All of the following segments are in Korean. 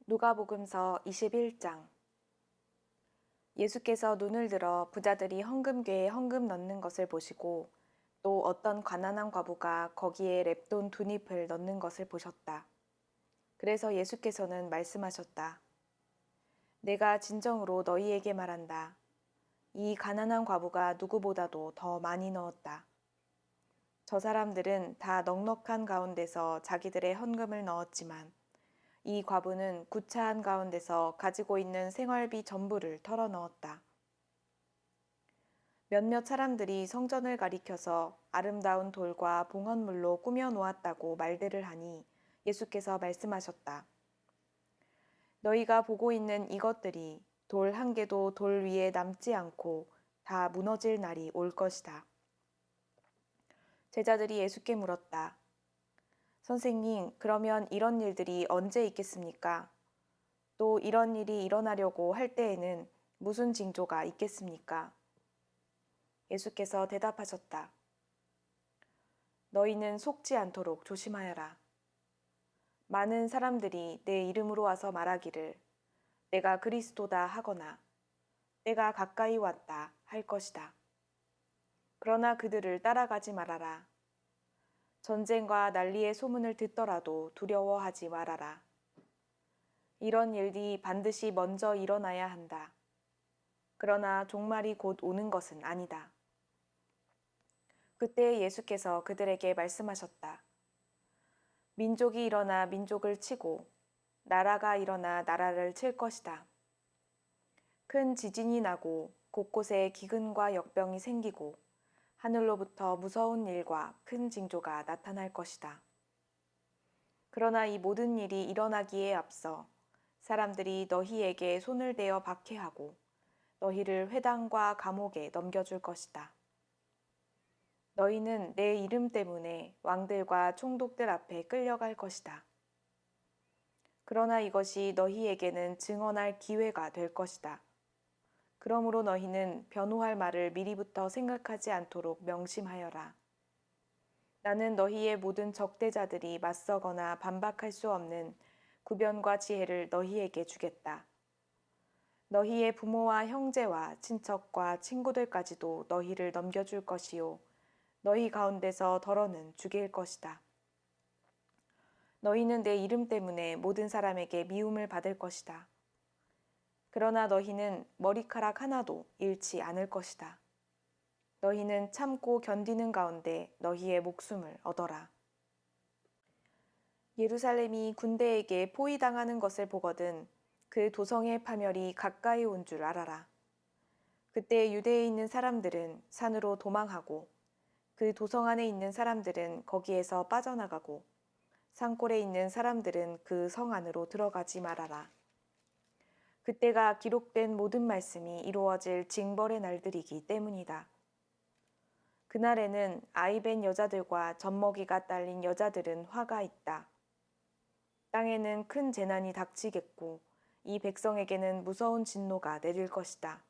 누가복음서 21장. 예수께서 눈을 들어 부자들이 헌금궤에 헌금 넣는 것을 보시고 또 어떤 가난한 과부가 거기에 렙돈 2잎을 넣는 것을 보셨다. 그래서 예수께서는 말씀하셨다. 내가 진정으로 너희에게 말한다. 이 가난한 과부가 누구보다도 더 많이 넣었다. 저 사람들은 다 넉넉한 가운데서 자기들의 헌금을 넣었지만 이 과부는 구차한 가운데서 가지고 있는 생활비 전부를 털어 넣었다. 몇몇 사람들이 성전을 가리켜서 아름다운 돌과 봉헌물로 꾸며 놓았다고 말들을 하니 예수께서 말씀하셨다. 너희가 보고 있는 이것들이 돌 한 개도 돌 위에 남지 않고 다 무너질 날이 올 것이다. 제자들이 예수께 물었다. 선생님, 그러면 이런 일들이 언제 있겠습니까? 또 이런 일이 일어나려고 할 때에는 무슨 징조가 있겠습니까? 예수께서 대답하셨다. 너희는 속지 않도록 조심하여라. 많은 사람들이 내 이름으로 와서 말하기를 내가 그리스도다 하거나 때가 가까이 왔다 할 것이다. 그러나 그들을 따라가지 말아라. 전쟁과 난리의 소문을 듣더라도 두려워하지 말아라. 이런 일이 반드시 먼저 일어나야 한다. 그러나 종말이 곧 오는 것은 아니다. 그때 예수께서 그들에게 말씀하셨다. 민족이 일어나 민족을 치고 나라가 일어나 나라를 칠 것이다. 큰 지진이 나고 곳곳에 기근과 역병이 생기고 하늘로부터 무서운 일과 큰 징조가 나타날 것이다. 그러나 이 모든 일이 일어나기에 앞서 사람들이 너희에게 손을 대어 박해하고 너희를 회당과 감옥에 넘겨줄 것이다. 너희는 내 이름 때문에 왕들과 총독들 앞에 끌려갈 것이다. 그러나 이것이 너희에게는 증언할 기회가 될 것이다. 그러므로 너희는 변호할 말을 미리부터 생각하지 않도록 명심하여라. 나는 너희의 모든 적대자들이 맞서거나 반박할 수 없는 구변과 지혜를 너희에게 주겠다. 너희의 부모와 형제와 친척과 친구들까지도 너희를 넘겨줄 것이요. 너희 가운데서 더러는 죽일 것이다. 너희는 내 이름 때문에 모든 사람에게 미움을 받을 것이다. 그러나 너희는 머리카락 하나도 잃지 않을 것이다. 너희는 참고 견디는 가운데 너희의 목숨을 얻어라. 예루살렘이 군대에게 포위당하는 것을 보거든 그 도성의 파멸이 가까이 온 줄 알아라. 그때 유대에 있는 사람들은 산으로 도망하고 그 도성 안에 있는 사람들은 거기에서 빠져나가고 산골에 있는 사람들은 그 성 안으로 들어가지 말아라. 그때가 기록된 모든 말씀이 이루어질 징벌의 날들이기 때문이다. 그날에는 아이 벤 여자들과 젖먹이가 딸린 여자들은 화가 있다. 땅에는 큰 재난이 닥치겠고 이 백성에게는 무서운 진노가 내릴 것이다.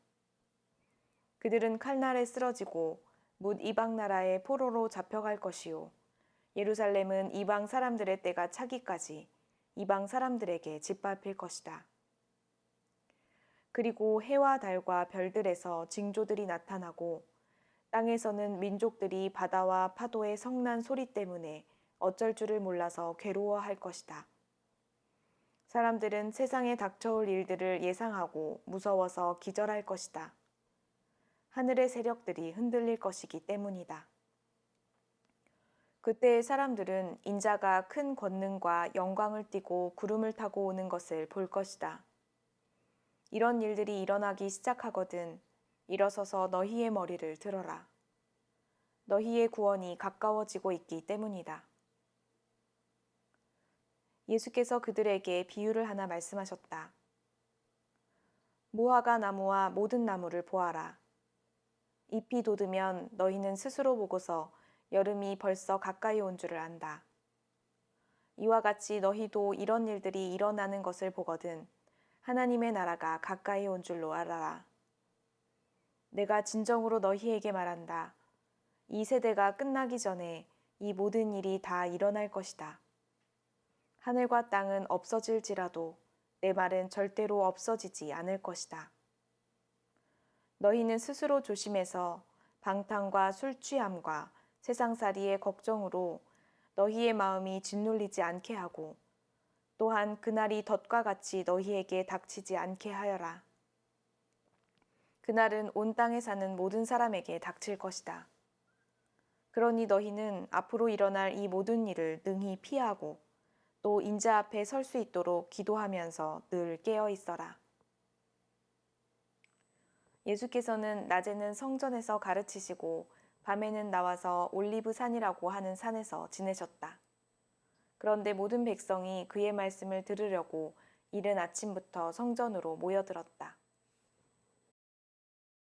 그들은 칼날에 쓰러지고 뭇 이방 나라의 포로로 잡혀갈 것이요. 예루살렘은 이방 사람들의 때가 차기까지 이방 사람들에게 짓밟힐 것이다. 그리고 해와 달과 별들에서 징조들이 나타나고 땅에서는 민족들이 바다와 파도의 성난 소리 때문에 어쩔 줄을 몰라서 괴로워할 것이다. 사람들은 세상에 닥쳐올 일들을 예상하고 무서워서 기절할 것이다. 하늘의 세력들이 흔들릴 것이기 때문이다. 그때의 사람들은 인자가 큰 권능과 영광을 띠고 구름을 타고 오는 것을 볼 것이다. 이런 일들이 일어나기 시작하거든 일어서서 너희의 머리를 들어라. 너희의 구원이 가까워지고 있기 때문이다. 예수께서 그들에게 비유를 하나 말씀하셨다. 무화과 나무와 모든 나무를 보아라. 잎이 돋으면 너희는 스스로 보고서 여름이 벌써 가까이 온 줄을 안다. 이와 같이 너희도 이런 일들이 일어나는 것을 보거든 하나님의 나라가 가까이 온 줄로 알아라. 내가 진정으로 너희에게 말한다. 이 세대가 끝나기 전에 이 모든 일이 다 일어날 것이다. 하늘과 땅은 없어질지라도 내 말은 절대로 없어지지 않을 것이다. 너희는 스스로 조심해서 방탕과 술 취함과 세상살이의 걱정으로 너희의 마음이 짓눌리지 않게 하고 또한 그날이 덫과 같이 너희에게 닥치지 않게 하여라. 그날은 온 땅에 사는 모든 사람에게 닥칠 것이다. 그러니 너희는 앞으로 일어날 이 모든 일을 능히 피하고 또 인자 앞에 설 수 있도록 기도하면서 늘 깨어 있어라. 예수께서는 낮에는 성전에서 가르치시고 밤에는 나와서 올리브 산이라고 하는 산에서 지내셨다. 그런데 모든 백성이 그의 말씀을 들으려고 이른 아침부터 성전으로 모여들었다.